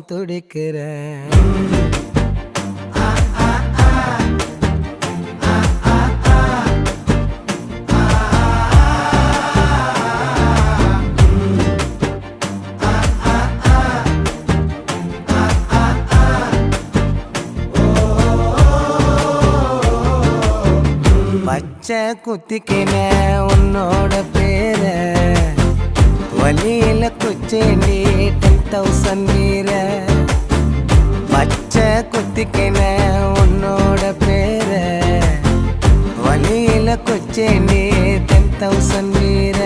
துடிக்கிறேன். பச்சை குத்திக்கின உன்னோட பேர வலியில குச்சேண்டி 10,000 வீர. பச்சை குத்திக்கின உன்னோட பேர வலியில குச்சேண்டி 10,000 வீர.